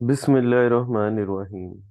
Bismillahirrahmanirrahim.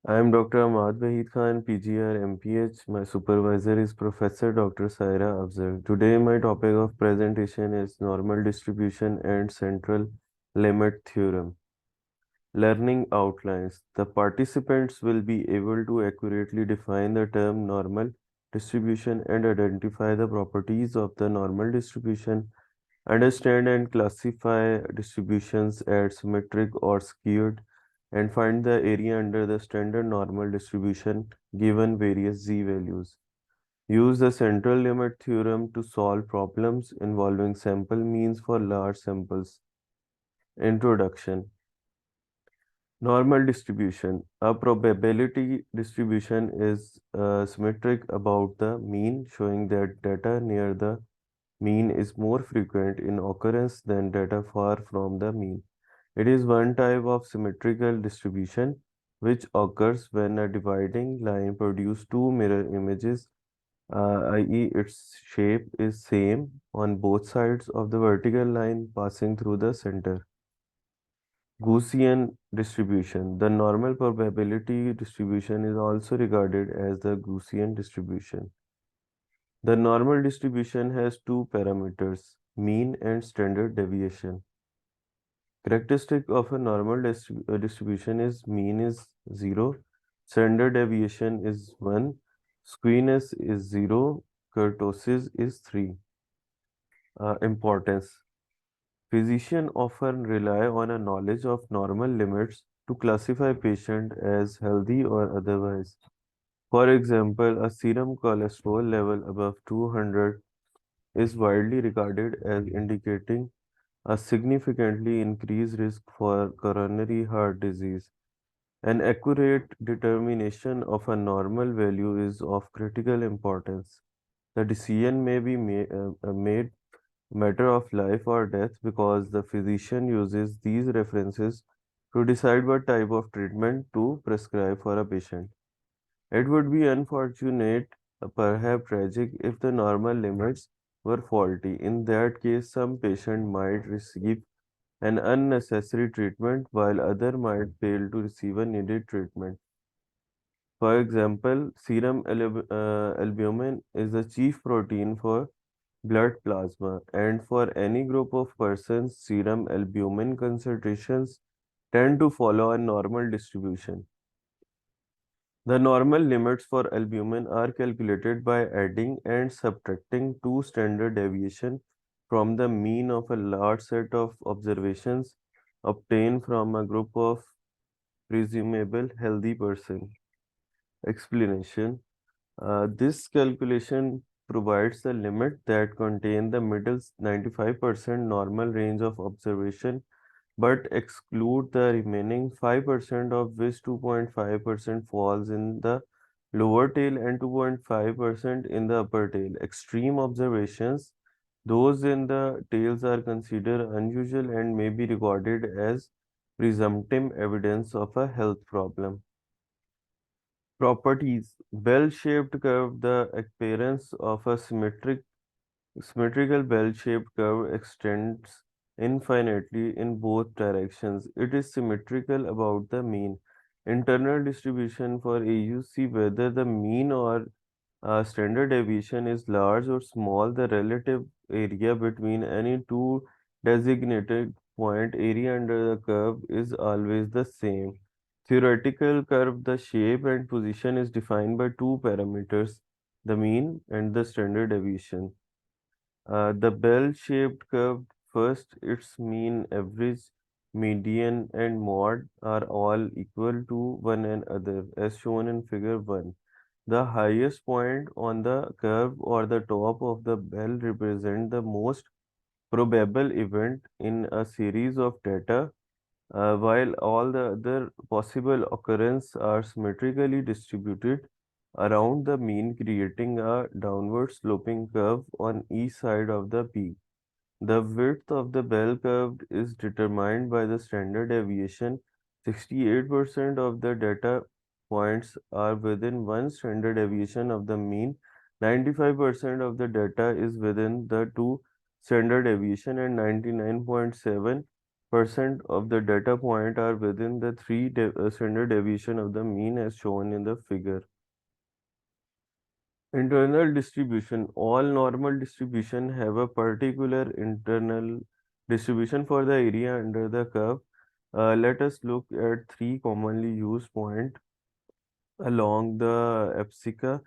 I am Dr. Ahmad Wahid Khan, PGR, MPH. My supervisor is Professor Dr. Saira Afzal. Today, my topic of presentation is normal distribution and central limit theorem. Learning outlines. The participants will be able to accurately define the term normal distribution and identify the properties of the normal distribution. Understand and classify distributions as symmetric or skewed, and find the area under the standard normal distribution given various z values. Use the central limit theorem to solve problems involving sample means for large samples. Introduction. Normal distribution. A probability distribution is symmetric about the mean, showing that data near the mean is more frequent in occurrence than data far from the mean. It is one type of symmetrical distribution which occurs when a dividing line produces two mirror images, i.e. its shape is same on both sides of the vertical line passing through the center. Gaussian distribution. The normal probability distribution is also regarded as the Gaussian distribution. The normal distribution has two parameters, mean and standard deviation. Characteristic of a normal distribution is mean is 0, standard deviation is 1, skewness is 0, kurtosis is 3. Importance. Physicians often rely on a knowledge of normal limits to classify patient as healthy or otherwise. For example, a serum cholesterol level above 200 is widely regarded as indicating a significantly increased risk for coronary heart disease. An accurate determination of a normal value is of critical importance. The decision may be made matter of life or death because the physician uses these references to decide what type of treatment to prescribe for a patient. It would be unfortunate, perhaps tragic, if the normal limits were faulty. In that case, some patient might receive an unnecessary treatment while other might fail to receive a needed treatment. For example, serum albumin is the chief protein for blood plasma, and for any group of persons, serum albumin concentrations tend to follow a normal distribution. The normal limits for albumin are calculated by adding and subtracting two standard deviation from the mean of a large set of observations obtained from a group of presumable healthy person. Explanation. This calculation provides the limit that contain the middle 95% normal range of observation but exclude the remaining 5% of which 2.5% falls in the lower tail and 2.5% in the upper tail. Extreme observations, those in the tails are considered unusual and may be regarded as presumptive evidence of a health problem. Properties. Bell-shaped curve. The appearance of a symmetrical bell-shaped curve extends infinitely in both directions. It is symmetrical about the mean. Internal distribution for AUC, whether the mean or standard deviation is large or small, the relative area between any two designated point area under the curve is always the same. Theoretical curve, the shape and position is defined by two parameters, the mean and the standard deviation. The bell-shaped curve, first, its mean, average, median, and mode are all equal to one another, as shown in figure 1. The highest point on the curve or the top of the bell represent the most probable event in a series of data, while all the other possible occurrences are symmetrically distributed around the mean, creating a downward sloping curve on each side of the peak. The width of the bell curve is determined by the standard deviation. 68% of the data points are within one standard deviation of the mean. 95% of the data is within the two standard deviation, and 99.7% of the data point are within the standard deviation of the mean as shown in the figure. Internal distribution. All normal distribution have a particular internal distribution for the area under the curve. Let us look at three commonly used points along the abscissa.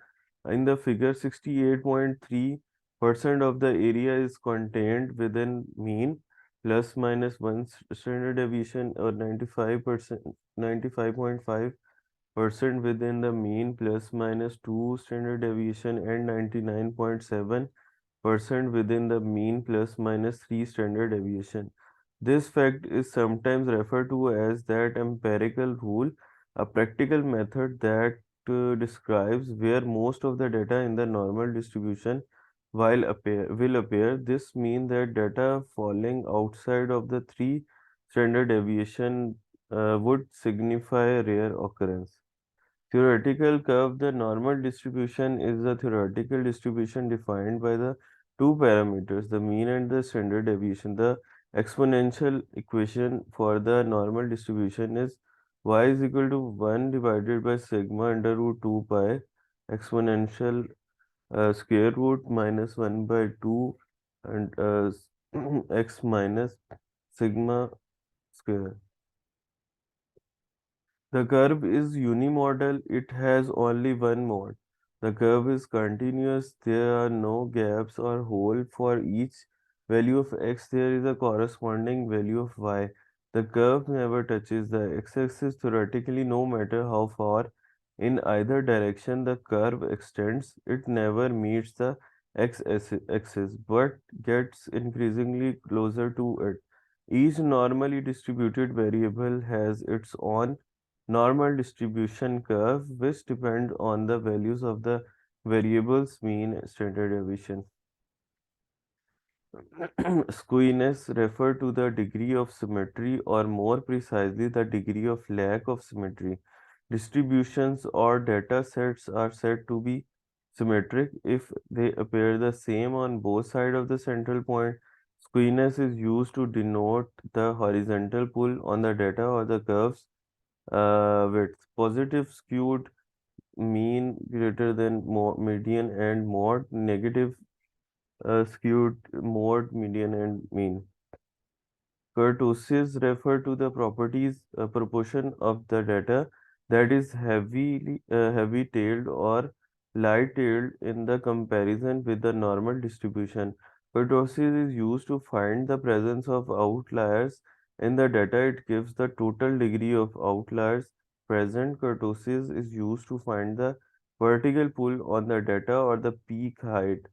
In the figure, 68.3% of the area is contained within mean plus minus one standard deviation, or 95%, 95.5% within the mean plus minus 2 standard deviation, and 99.7% within the mean plus minus 3 standard deviation. This fact is sometimes referred to as that empirical rule, a practical method that describes where most of the data in the normal distribution will appear. This means that data falling outside of the 3 standard deviation would signify rare occurrence. Theoretical curve. The normal distribution is a theoretical distribution defined by the two parameters, the mean and the standard deviation. The exponential equation for the normal distribution is y is equal to 1 divided by sigma under root 2 pi exponential square root minus 1 by 2 and x minus sigma square. The curve is unimodal, it has only one mode. The curve is continuous, there are no gaps or hole for each value of x, there is a corresponding value of y. The curve never touches the x-axis theoretically, no matter how far in either direction the curve extends, it never meets the x-axis but gets increasingly closer to it. Each normally distributed variable has its own normal distribution curve which depend on the values of the variables mean standard deviation. Skewness refer to the degree of symmetry, or more precisely the degree of lack of symmetry. Distributions or data sets are said to be symmetric if they appear the same on both sides of the central point. Skewness is used to denote the horizontal pull on the data or the curves width. Positive skewed mean greater than median and mode. Negative skewed mode, median, and mean. Kurtosis refer to the properties proportion of the data that is heavy-tailed or light-tailed in the comparison with the normal distribution. Kurtosis is used to find the presence of outliers in the data. It gives the total degree of outliers present. Kurtosis is used to find the vertical pull on the data or the peak height.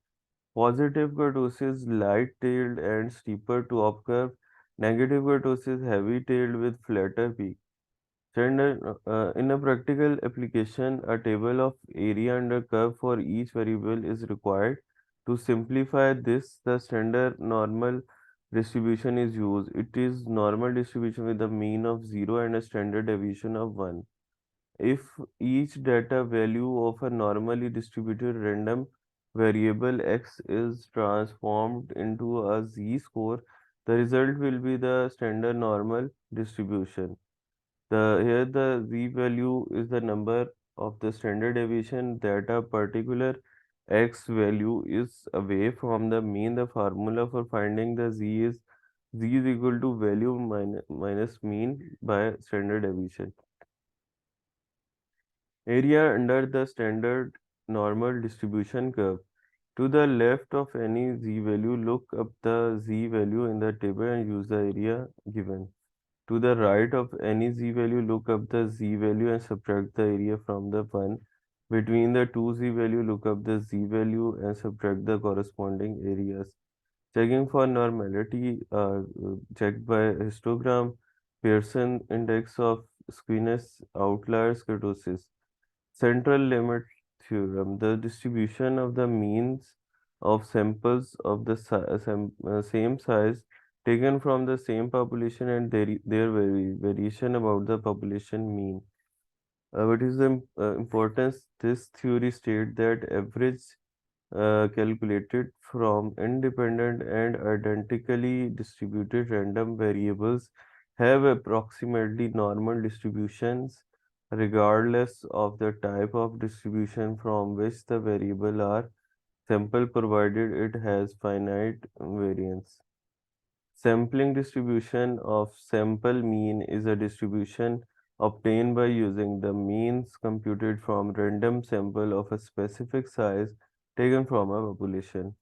Positive kurtosis light-tailed and steeper top curve. Negative kurtosis heavy-tailed with flatter peak. In a practical application, a table of area under curve for each variable is required. To simplify this, the standard normal distribution is used. It is normal distribution with a mean of 0 and a standard deviation of 1. If each data value of a normally distributed random variable x is transformed into a z-score, the result will be the standard normal distribution. Here the z value is the number of the standard deviation that a particular x value is away from the mean. The formula for finding the z is equal to value minus mean by standard deviation. Area under the standard normal distribution curve. To the left of any z value, look up the z value in the table and use the area given. To the right of any z value, look up the z value and subtract the area from the one. Between the two z value, look up the z value and subtract the corresponding areas. Checking for normality, checked by histogram, Pearson index of skewness, outliers, kurtosis. Central limit theorem. The distribution of the means of samples of the same size taken from the same population and their variation about the population mean. What is the importance? This theory states that average calculated from independent and identically distributed random variables have approximately normal distributions regardless of the type of distribution from which the variable are sample provided it has finite variance. Sampling distribution of sample mean is a distribution obtained by using the means computed from random sample of a specific size taken from a population.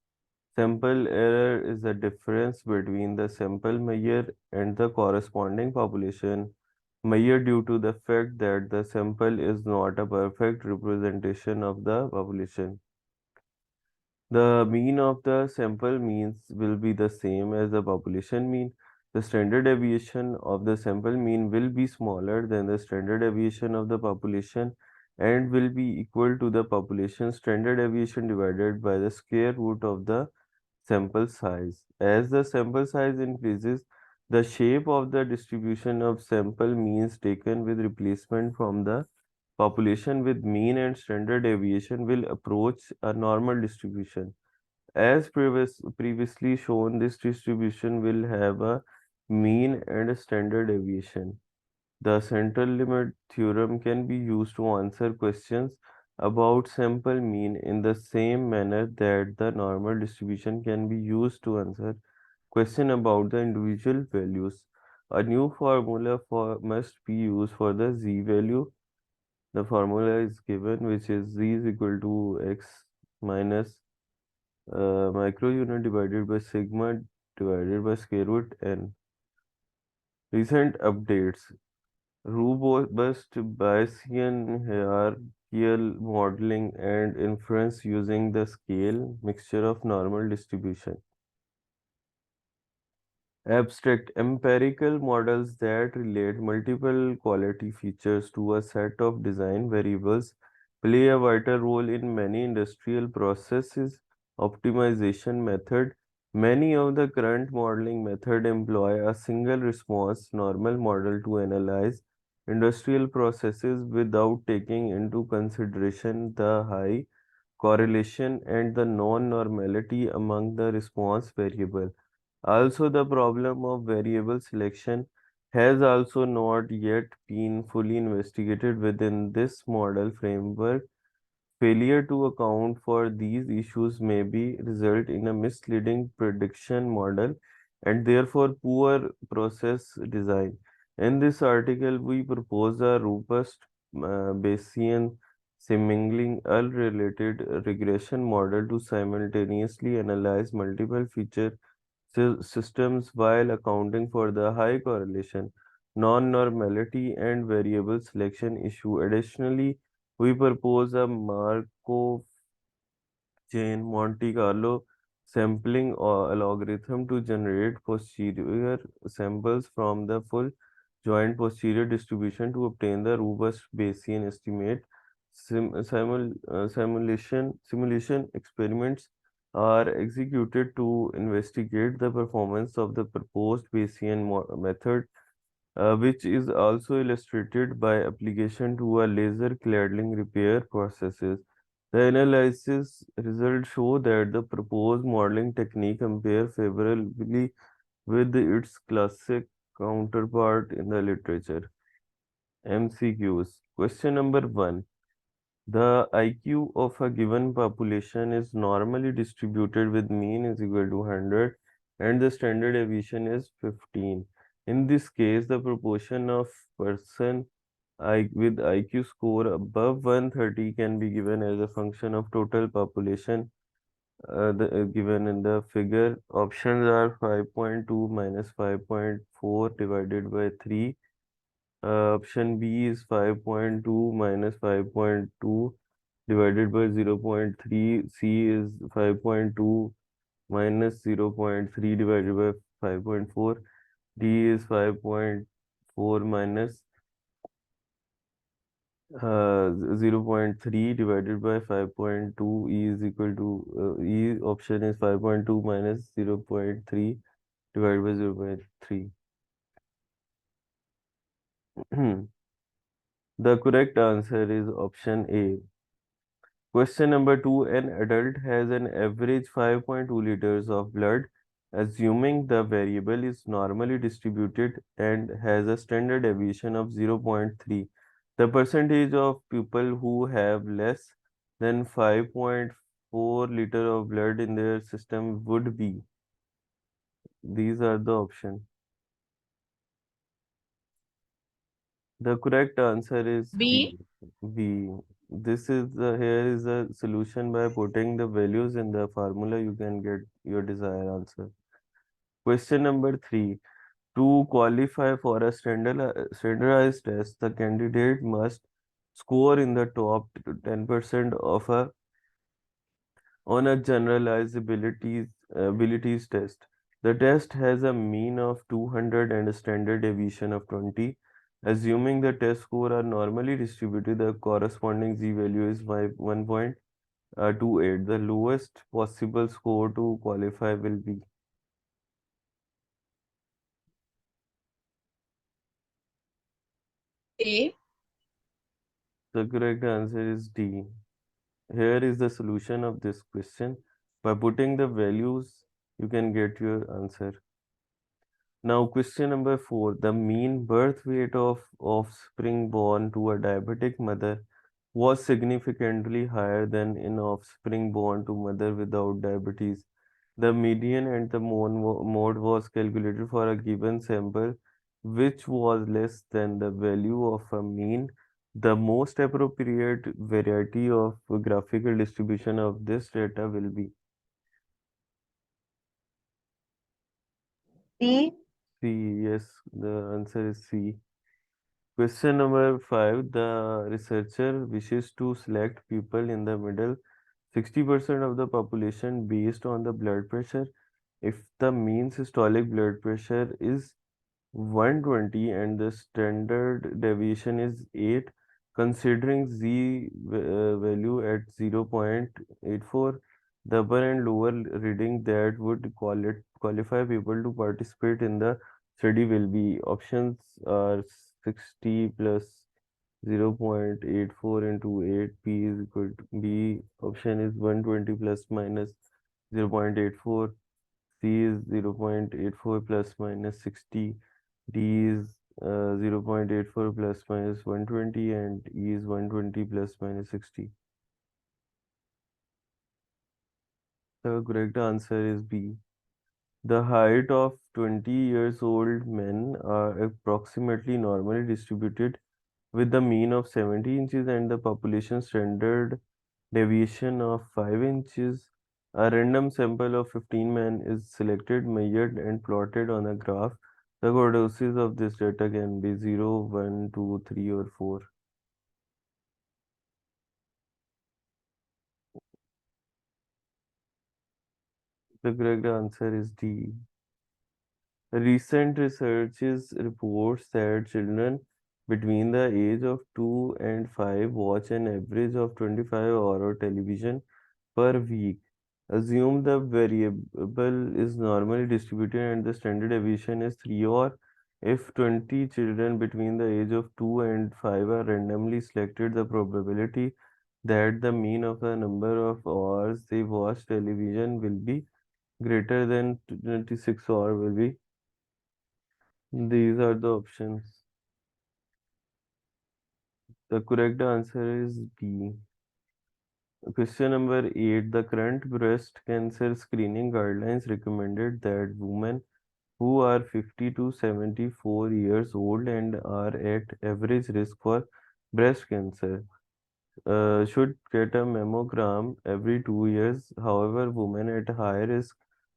Sample error is the difference between the sample measure and the corresponding population measure due to the fact that the sample is not a perfect representation of the population. The mean of the sample means will be the same as the population mean. The standard deviation of the sample mean will be smaller than the standard deviation of the population and will be equal to the population standard deviation divided by the square root of the sample size. As the sample size increases, the shape of the distribution of sample means taken with replacement from the population with mean and standard deviation will approach a normal distribution. As previously shown, this distribution will have a mean and a standard deviation. The central limit theorem can be used to answer questions about sample mean in the same manner that the normal distribution can be used to answer question about the individual values. A new formula must be used for the z value. The formula is given, which is z is equal to x minus micro unit divided by sigma divided by square root n. Recent updates. Robust Bayesian hierarchical modeling and inference using the scale mixture of normal distribution. Abstract empirical models that relate multiple quality features to a set of design variables play a vital role in many industrial processes optimization method. Many of the current modeling methods employ a single response normal model to analyze industrial processes without taking into consideration the high correlation and the non-normality among the response variable. Also, the problem of variable selection has also not yet been fully investigated within this model framework. Failure to account for these issues may be result in a misleading prediction model and therefore poor process design. In this article, we propose a robust Bayesian seemingly unrelated regression model to simultaneously analyze multiple feature systems while accounting for the high correlation, non-normality, and variable selection issue. Additionally, we propose a Markov chain Monte Carlo sampling or algorithm to generate posterior samples from the full joint posterior distribution to obtain the robust Bayesian estimate. Simulation experiments are executed to investigate the performance of the proposed Bayesian method, which is also illustrated by application to a laser cladding repair processes. The analysis results show that the proposed modeling technique compare favorably with its classic counterpart in the literature. MCQs. Question number 1. The IQ of a given population is normally distributed with mean is equal to 100 and the standard deviation is 15. In this case, the proportion of person with IQ score above 130 can be given as a function of total population given in the figure. Options are 5.2 minus 5.4 divided by 3. Option B is 5.2 minus 5.2 divided by 0.3. C is 5.2 minus 0.3 divided by 5.4. D is 5.4 minus 0.3 divided by 5.2. E is equal to E option is 5.2 minus 0.3 divided by 0.3. The correct answer is option A. Question number 2. An adult has an average 5.2 liters of blood, assuming the variable is normally distributed and has a standard deviation of 0.3. The percentage of people who have less than 5.4 liter of blood in their system would be. These are the options. The correct answer is B. B. B. This is the here is the solution. By putting the values in the formula, you can get your desired answer. Question number 3. To qualify for a standardized test, the candidate must score in the top 10% of a on a generalized abilities test. The test has a mean of 200 and a standard deviation of 20. Assuming the test score are normally distributed, the corresponding z-value is 1.28. The lowest possible score to qualify will be. A. The correct answer is D. Here is the solution of this question. By putting the values, you can get your answer. Now, question number 4. The mean birth weight of offspring born to a diabetic mother was significantly higher than in offspring born to mother without diabetes. The median and the mode was calculated for a given sample, which was less than the value of a mean. The most appropriate variety of graphical distribution of this data will be C. C. Yes, the answer is C. Question number 5. The researcher wishes to select people in the middle 60% of the population based on the blood pressure. If the mean systolic blood pressure is 120 and the standard deviation is 8, considering value at 0.84, the upper and lower reading that would qualify people to participate in the study will be. Options are 60 plus 0.84 into 8. P is equal to B. Option is 120 plus minus 0.84. C is 0.84 plus minus 60. D is 0.84 plus minus 120 and E is 120 plus minus 60. The correct answer is B. The height of 20 years old men are approximately normally distributed with the mean of 70 inches and the population standard deviation of 5 inches. A random sample of 15 men is selected, measured, and plotted on a graph. The coordinates of this data can be 0, 1, 2, 3, or 4. The correct answer is D. Recent researches reports that children between the age of 2 and 5 watch an average of 25-hour television per week. Assume the variable is normally distributed and the standard deviation is 3, or if 20 children between the age of 2 and 5 are randomly selected, the probability that the mean of the number of hours they watch television will be greater than 26 hours will be. These are the options. The correct answer is B. Question number 8. The current breast cancer screening guidelines recommended that women who are 50 to 74 years old and are at average risk for breast cancer should get a mammogram every 2 years. However, women at high risk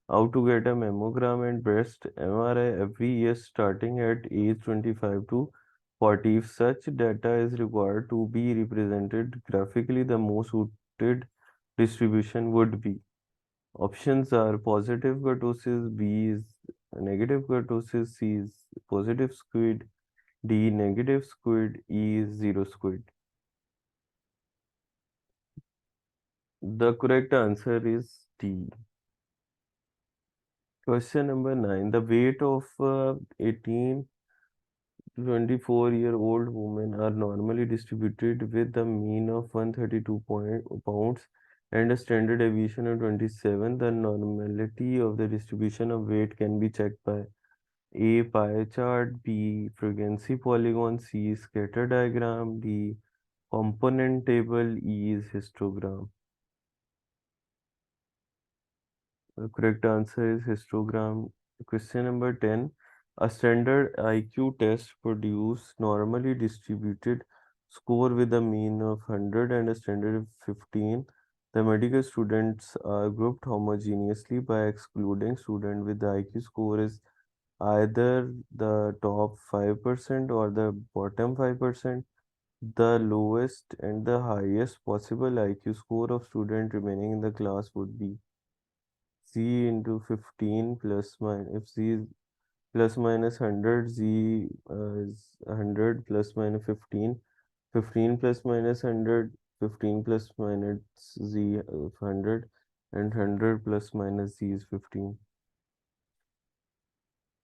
how to get a mammogram and breast MRI every year starting at age 25 to 40. If such data is required to be represented graphically, the most suited distribution would be. Options are positive kurtosis, B is negative kurtosis, C is positive squid, D negative squid, E is zero squid. The correct answer is D. Question number 9. The weight of 18 24-year-old women are normally distributed with a mean of 132 pounds and a standard deviation of 27. The normality of the distribution of weight can be checked by A. Pie chart, B. Frequency polygon, C. Scatter diagram, D. Component table, E is histogram. The correct answer is histogram. Question number 10. A standard IQ test produce normally distributed score with a mean of 100 and a standard of 15. The medical students are grouped homogeneously by excluding student with the IQ score is either the top 5% or the bottom 5%. The lowest and the highest possible IQ score of student remaining in the class would be Z into 15 plus minus, if Z is plus minus 100, Z is 100 plus minus 15, 15 plus minus 100, 15 plus minus Z of 100, and 100 plus minus Z is 15.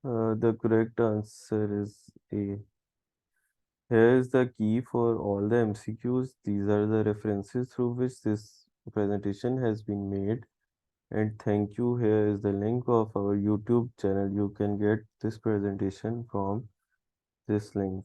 The correct answer is A. Here is the key for all the MCQs. These are the references through which this presentation has been made. And thank you. Here is the link of our YouTube channel. You can get this presentation from this link.